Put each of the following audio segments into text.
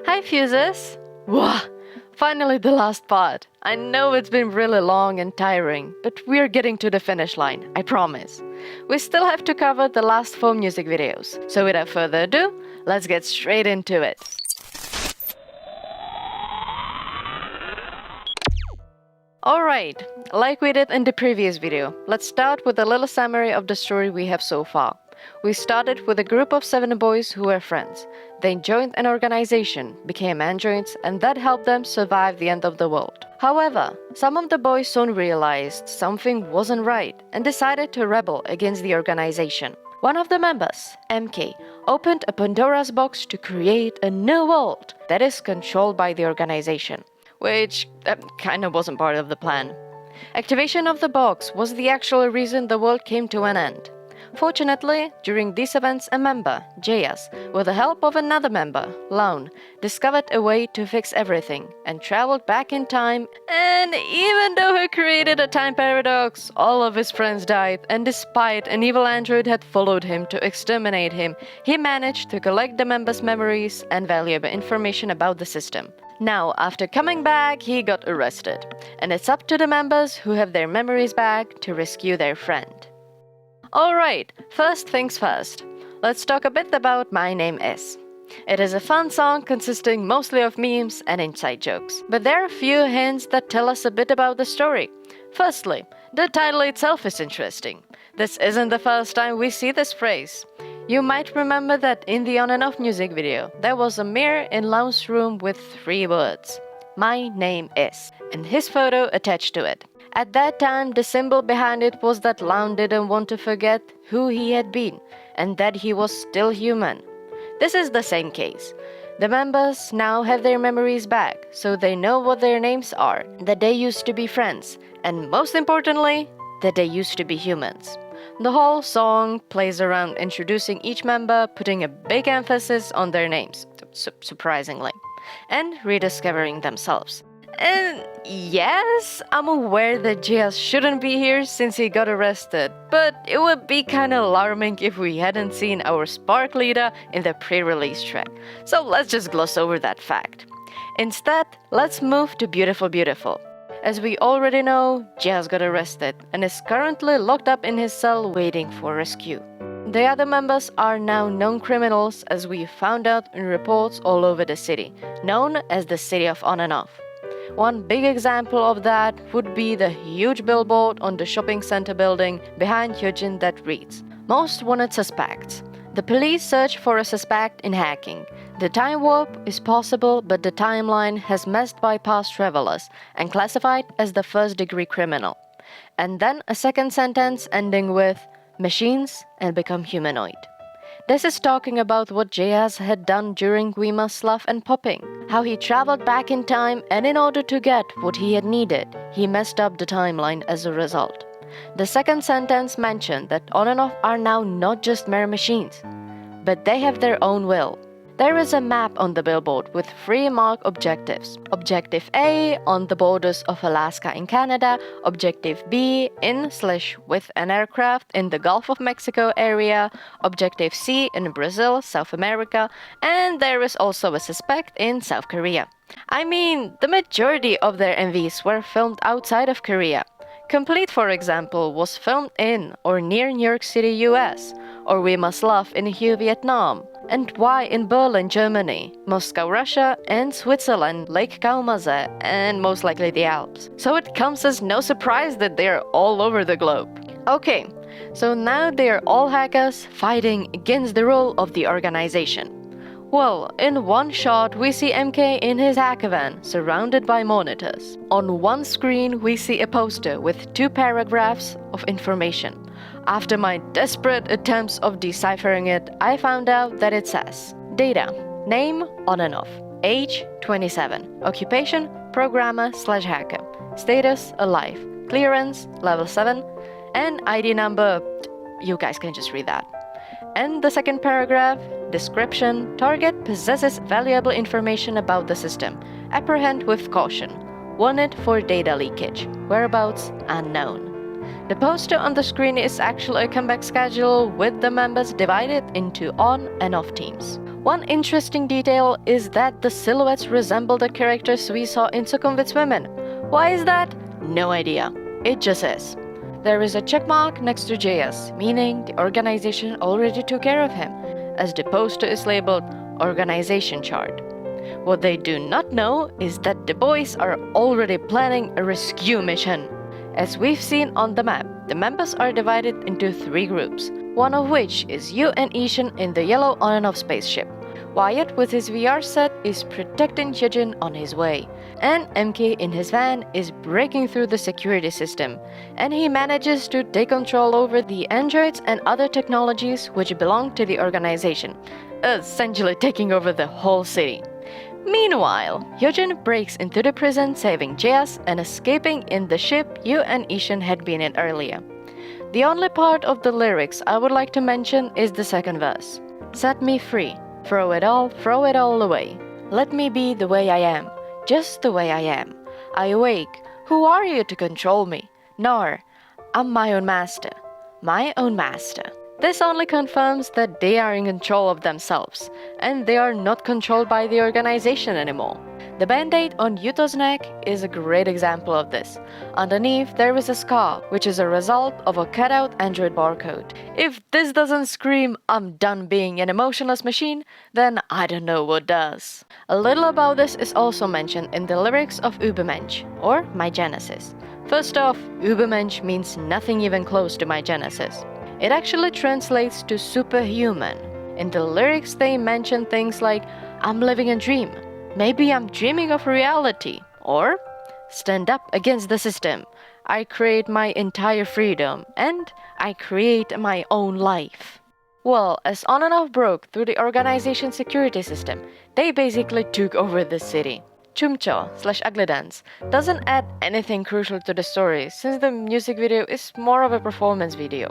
Hi Fuses! Wah! Finally the last part. I know it's been really long and tiring, but we're getting to the finish line, I promise. We still have to cover the last 4 music videos, so without further ado, let's get straight into it. Alright, like we did in the previous video, let's start with a little summary of the story we have so far. We started with a group of 7 boys who were friends. They joined an organization, became androids, and that helped them survive the end of the world. However, some of the boys soon realized something wasn't right and decided to rebel against the organization. One of the members, MK, opened a Pandora's box to create a new world that is controlled by the organization, which kinda wasn't part of the plan. Activation of the box was the actual reason the world came to an end. Fortunately, during these events, a member, JS, with the help of another member, Lone, discovered a way to fix everything and traveled back in time, and even though he created a time paradox, all of his friends died, and despite an evil android had followed him to exterminate him, he managed to collect the members' memories and valuable information about the system. Now, after coming back, he got arrested, and it's up to the members who have their memories back to rescue their friend. Alright, first things first. Let's talk a bit about My Name Is. It is a fun song consisting mostly of memes and inside jokes, but there are a few hints that tell us a bit about the story. Firstly, the title itself is interesting. This isn't the first time we see this phrase. You might remember that in the ONF music video, there was a mirror in Lone's room with 3 words. My name is, and his photo attached to it. At that time, the symbol behind it was that Lone didn't want to forget who he had been, and that he was still human. This is the same case. The members now have their memories back, so they know what their names are, that they used to be friends, and most importantly, that they used to be humans. The whole song plays around introducing each member, putting a big emphasis on their names, surprisingly, and rediscovering themselves. And yes, I'm aware that JS shouldn't be here since he got arrested, but it would be kinda alarming if we hadn't seen our Spark leader in the pre-release track, so let's just gloss over that fact. Instead, let's move to Beautiful Beautiful. As we already know, JS got arrested and is currently locked up in his cell waiting for rescue. The other members are now known criminals, as we found out in reports all over the city, known as the City of On and Off. One big example of that would be the huge billboard on the shopping center building behind Hyojin that reads, Most Wanted Suspects. The police search for a suspect in hacking. The time warp is possible, but the timeline has messed by past travelers and classified as the first-degree criminal. And then a second sentence ending with, Machines and become humanoid. This is talking about what JS had done during Guima's slough and popping, how he traveled back in time, and in order to get what he had needed, he messed up the timeline as a result. The second sentence mentioned that On and Off are now not just mere machines, but they have their own will. There is a map on the billboard with 3 marked objectives. Objective A on the borders of Alaska and Canada, Objective B in/with an aircraft in the Gulf of Mexico area, Objective C in Brazil, South America, and there is also a suspect in South Korea. I mean, the majority of their MVs were filmed outside of Korea. Complete, for example, was filmed in or near New York City, US, or We Must Love in Hue, Vietnam, and Y in Berlin, Germany, Moscow, Russia, and Switzerland, Lake Kaumaze, and most likely the Alps. So it comes as no surprise that they are all over the globe. Okay, so now they are all hackers fighting against the rule of the organization. Well, in one shot we see MK in his hacker van, surrounded by monitors. On one screen we see a poster with 2 paragraphs of information. After my desperate attempts of deciphering it, I found out that it says Data, name, On and Off, age, 27, occupation, programmer/hacker, status, alive, clearance, level 7, and ID number, you guys can just read that. And the second paragraph, description, target possesses valuable information about the system, apprehend with caution, wanted for data leakage, whereabouts unknown. The poster on the screen is actually a comeback schedule with the members divided into on and off teams. One interesting detail is that the silhouettes resemble the characters we saw in Sukhumvit's Women. Why is that? No idea. It just is. There is a checkmark next to JS, meaning the organization already took care of him, as the poster is labeled Organization Chart. What they do not know is that the boys are already planning a rescue mission. As we've seen on the map, the members are divided into 3 groups, one of which is you and Ishan in the yellow ONF spaceship. Wyatt with his VR set is protecting Hyejin on his way, and MK in his van is breaking through the security system, and he manages to take control over the androids and other technologies which belong to the organization, essentially taking over the whole city. Meanwhile, Hyejin breaks into the prison, saving JS and escaping in the ship you and Ishan had been in earlier. The only part of the lyrics I would like to mention is the second verse. Set me free, throw it all away. Let me be the way I am, just the way I am. I awake, who are you to control me? Nor, I'm my own master, my own master. This only confirms that they are in control of themselves, and they are not controlled by the organization anymore. The band-aid on Yuto's neck is a great example of this. Underneath, there is a scar, which is a result of a cut-out Android barcode. If this doesn't scream, I'm done being an emotionless machine, then I don't know what does. A little about this is also mentioned in the lyrics of Übermensch, or My Genesis. First off, Übermensch means nothing even close to My Genesis. It actually translates to superhuman. In the lyrics, they mention things like, I'm living a dream, maybe I'm dreaming of reality, or stand up against the system, I create my entire freedom, and I create my own life. Well, as ONF broke through the organization's security system, they basically took over the city. Chumcho/Ugly Dance doesn't add anything crucial to the story since the music video is more of a performance video.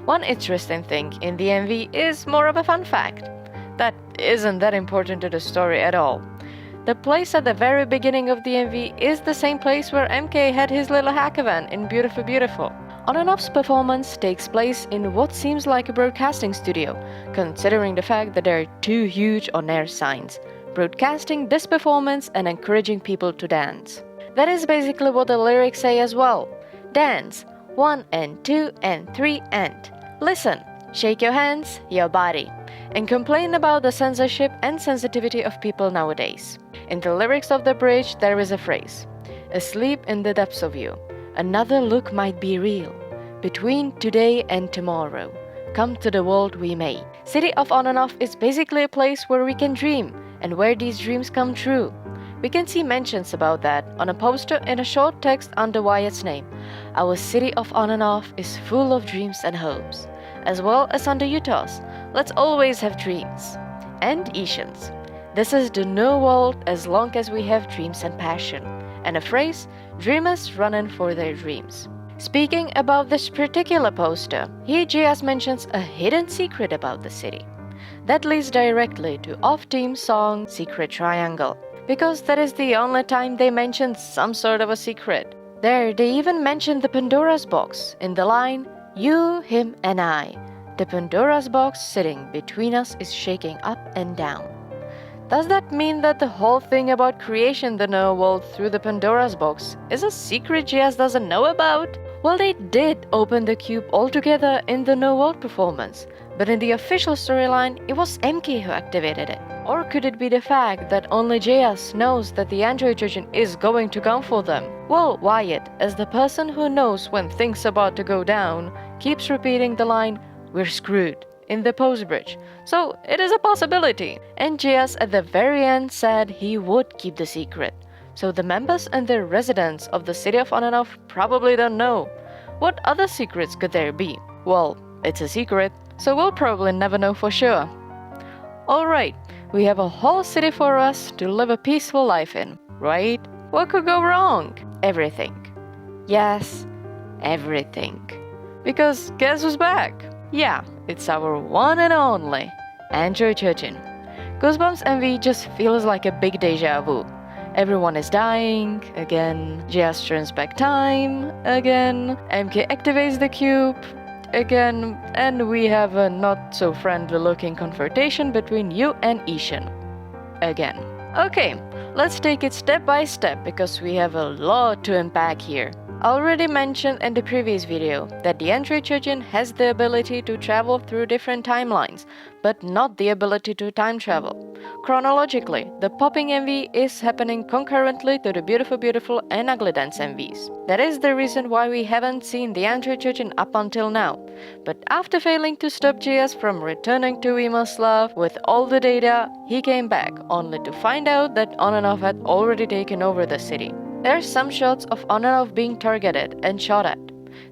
One interesting thing in the MV is more of a fun fact that isn't that important to the story at all. The place at the very beginning of the MV is the same place where MK had his little hackathon in Beautiful Beautiful. ONF's performance takes place in what seems like a broadcasting studio, considering the fact that there are 2 huge on-air signs, broadcasting this performance and encouraging people to dance. That is basically what the lyrics say as well. Dance, 1 and 2 and 3 and. Listen, shake your hands, your body, and complain about the censorship and sensitivity of people nowadays. In the lyrics of the bridge, there is a phrase, asleep in the depths of you. Another look might be real. Between today and tomorrow, come to the world we made. City of ONF is basically a place where we can dream and where these dreams come true. We can see mentions about that on a poster in a short text under Wyatt's name. Our city of ONF is full of dreams and hopes, as well as under Yuto's. Let's always have dreams. And Ishan's. This is the new world as long as we have dreams and passion. And a phrase, dreamers running for their dreams. Speaking about this particular poster, here JS mentions a hidden secret about the city. That leads directly to off-team's song Secret Triangle, because that is the only time they mention some sort of a secret. There, they even mention the Pandora's box in the line, you, him, and I. The Pandora's box sitting between us is shaking up and down. Does that mean that the whole thing about creation the new world through the Pandora's box is a secret JS doesn't know about? Well, they did open the cube altogether in the new world performance, but in the official storyline, it was MK who activated it. Or could it be the fact that only JS knows that the android Trojan is going to come for them? Well, Wyatt, as the person who knows when things are about to go down, keeps repeating the line, we're screwed, in the post-bridge, so it is a possibility. And JS at the very end said he would keep the secret, so the members and the residents of the city of ONF probably don't know. What other secrets could there be? Well, it's a secret, so we'll probably never know for sure. Alright, we have a whole city for us to live a peaceful life in, right? What could go wrong? Everything. Yes, everything. Because guess who's back? Yeah, it's our one and only Android Hyejin. Goosebumps MV just feels like a big deja vu. Everyone is dying, again. JS turns back time, again. MK activates the cube. again, and we have a not so friendly looking confrontation between Yu and Ishin. Again. Okay, let's take it step by step because we have a lot to unpack here. I already mentioned in the previous video that the Android Chojin has the ability to travel through different timelines, but not the ability to time travel. Chronologically, the popping MV is happening concurrently to the Beautiful Beautiful and Ugly Dance MVs. That is the reason why we haven't seen the Android Chojin up until now. But after failing to stop JS from returning to Imaslav with all the data, he came back, only to find out that ONF had already taken over the city. There are some shots of ONF being targeted and shot at.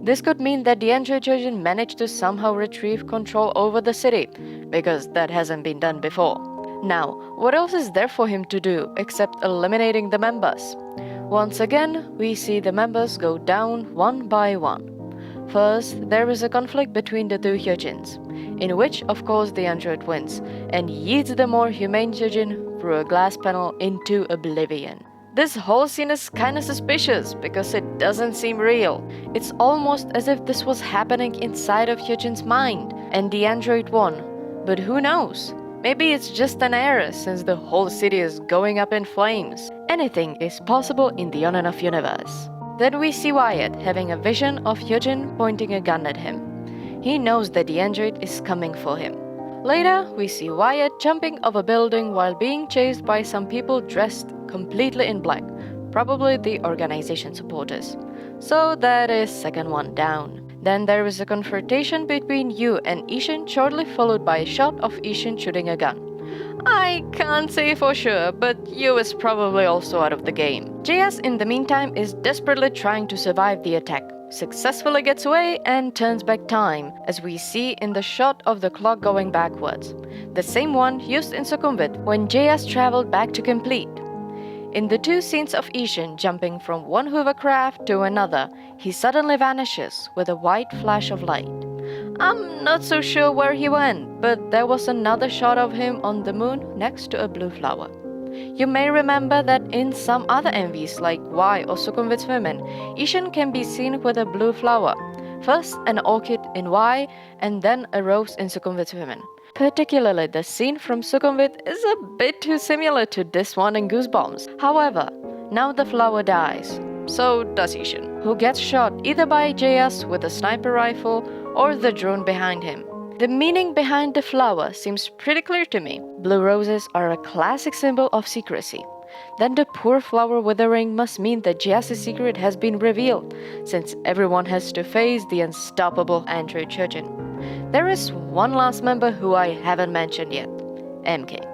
This could mean that the Android Chojin managed to somehow retrieve control over the city, because that hasn't been done before. Now, what else is there for him to do except eliminating the members? Once again, we see the members go down one by one. First, there is a conflict between the two Hyojins, in which, of course, the android wins and yeets the more humane Hyojin through a glass panel into oblivion. This whole scene is kinda suspicious because it doesn't seem real. It's almost as if this was happening inside of Hyojin's mind and the android won. But who knows? Maybe it's just an error since the whole city is going up in flames. Anything is possible in the ONF universe. Then we see Wyatt having a vision of Hyojin pointing a gun at him. He knows that the android is coming for him. Later, we see Wyatt jumping off a building while being chased by some people dressed completely in black, probably the organization supporters. So that is second one down. Then there is a confrontation between Yu and Ishin, shortly followed by a shot of Ishin shooting a gun. I can't say for sure, but Yu is probably also out of the game. JS in the meantime is desperately trying to survive the attack, successfully gets away and turns back time, as we see in the shot of the clock going backwards, the same one used in Sukhumvit when JS traveled back to complete. In the two scenes of Ishin jumping from one hovercraft to another, he suddenly vanishes with a white flash of light. I'm not so sure where he went, but there was another shot of him on the moon next to a blue flower. You may remember that in some other MVs like Y or Sukhumvit's Women, Ishin can be seen with a blue flower. First an orchid in Y and then a rose in Sukhumvit's Women. Particularly the scene from Sukhumvit is a bit too similar to this one in Goosebumps. However, now the flower dies. So does Ishin, who gets shot either by JS with a sniper rifle or the drone behind him. The meaning behind the flower seems pretty clear to me. Blue roses are a classic symbol of secrecy. Then the poor flower withering must mean that JS's secret has been revealed, since everyone has to face the unstoppable Android Chojin. There is one last member who I haven't mentioned yet, MK.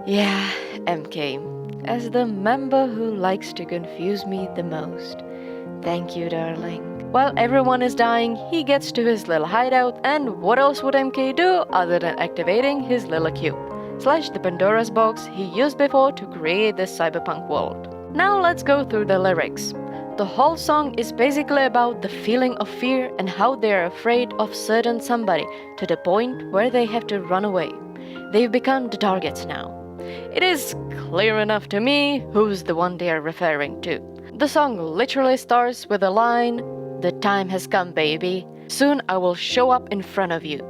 Yeah, MK, as the member who likes to confuse me the most. Thank you, darling. While everyone is dying, he gets to his little hideout, and what else would MK do other than activating his little cube, / the Pandora's box he used before to create this cyberpunk world. Now let's go through the lyrics. The whole song is basically about the feeling of fear and how they are afraid of certain somebody to the point where they have to run away. They've become the targets now. It is clear enough to me who's the one they are referring to. The song literally starts with the line, "The time has come, baby. Soon I will show up in front of you."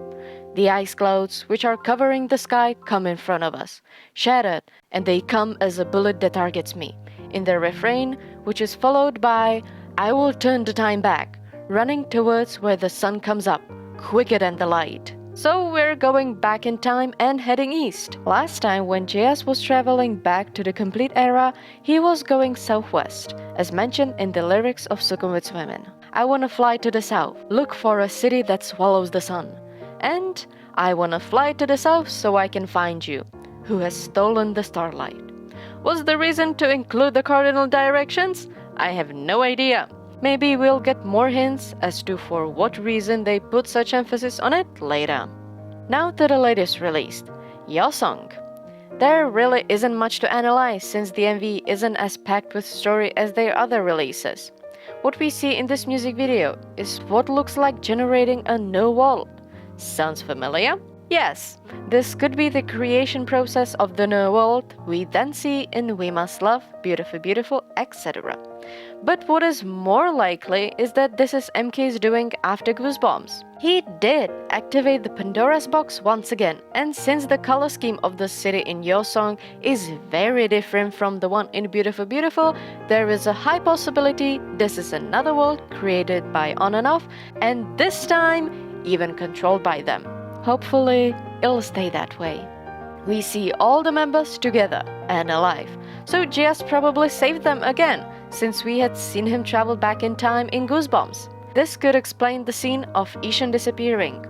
The ice clouds, which are covering the sky, come in front of us, shattered, and they come as a bullet that targets me. In the refrain, which is followed by, "I will turn the time back, running towards where the sun comes up, quicker than the light." So we're going back in time and heading east. Last time when JS was traveling back to the complete era, he was going southwest, as mentioned in the lyrics of Sukhumvit's Women. I wanna fly to the south, look for a city that swallows the sun. And I wanna fly to the south so I can find you, who has stolen the starlight. What's the reason to include the cardinal directions? I have no idea. Maybe we'll get more hints as to for what reason they put such emphasis on it later. Now to the latest release, Your Song. There really isn't much to analyze since the MV isn't as packed with story as their other releases. What we see in this music video is what looks like generating a new world. Sounds familiar? Yes, this could be the creation process of the new world we then see in We Must Love, Beautiful Beautiful, etc. But what is more likely is that this is MK's doing after Goosebumps. He did activate the Pandora's box once again, and since the color scheme of the city in your song is very different from the one in Beautiful Beautiful, there is a high possibility this is another world created by ONF, and this time even controlled by them. Hopefully, it'll stay that way. We see all the members together and alive, so J.S. probably saved them again, since we had seen him travel back in time in Goosebumps. This could explain the scene of Ishan disappearing.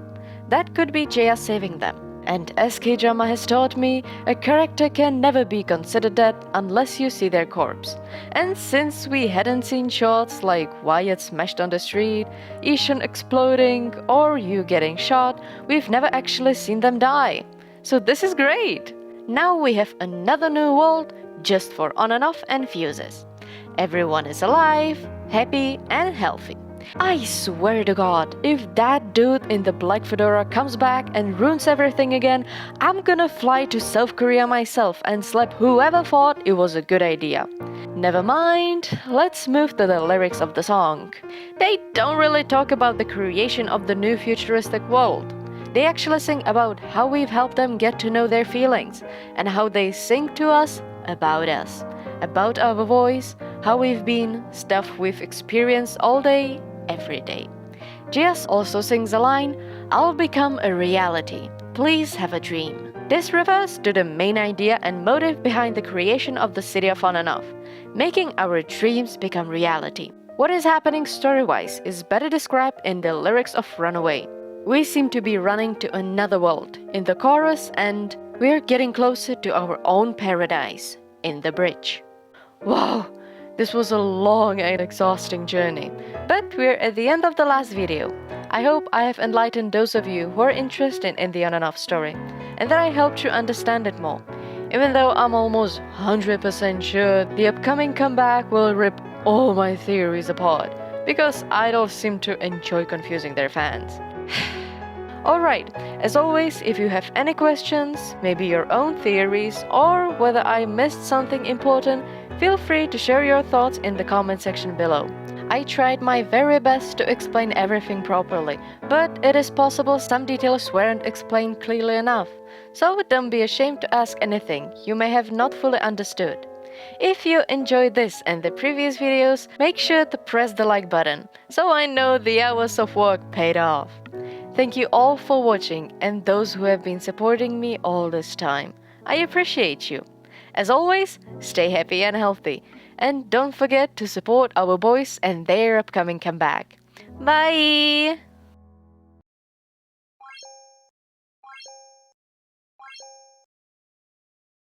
That could be J.S. saving them. And as K-drama has taught me, a character can never be considered dead unless you see their corpse. And since we hadn't seen shots like Wyatt smashed on the street, Ishan exploding, or you getting shot, we've never actually seen them die. So this is great! Now we have another new world just for ONF and fuses. Everyone is alive, happy, and healthy. I swear to God, if that dude in the black fedora comes back and ruins everything again, I'm gonna fly to South Korea myself and slap whoever thought it was a good idea. Never mind, let's move to the lyrics of the song. They don't really talk about the creation of the new futuristic world. They actually sing about how we've helped them get to know their feelings, and how they sing to us, about our voice, how we've been, stuff we've experienced all day, every day. JS also sings a line, I'll become a reality, please have a dream. This refers to the main idea and motive behind the creation of the city of ONF, making our dreams become reality. What is happening story-wise is better described in the lyrics of Runaway. We seem to be running to another world in the chorus, and we're getting closer to our own paradise in the bridge. Wow! This was a long and exhausting journey, but we're at the end of the last video. I hope I have enlightened those of you who are interested in the ONF story, and that I helped you understand it more. Even though I'm almost 100% sure the upcoming comeback will rip all my theories apart, because idols seem to enjoy confusing their fans. Alright, as always, if you have any questions, maybe your own theories, or whether I missed something important, feel free to share your thoughts in the comment section below. I tried my very best to explain everything properly, but it is possible some details weren't explained clearly enough. So don't be ashamed to ask anything you may have not fully understood. If you enjoyed this and the previous videos, make sure to press the like button, so I know the hours of work paid off. Thank you all for watching and those who have been supporting me all this time. I appreciate you. As always, stay happy and healthy. And don't forget to support our boys and their upcoming comeback. Bye!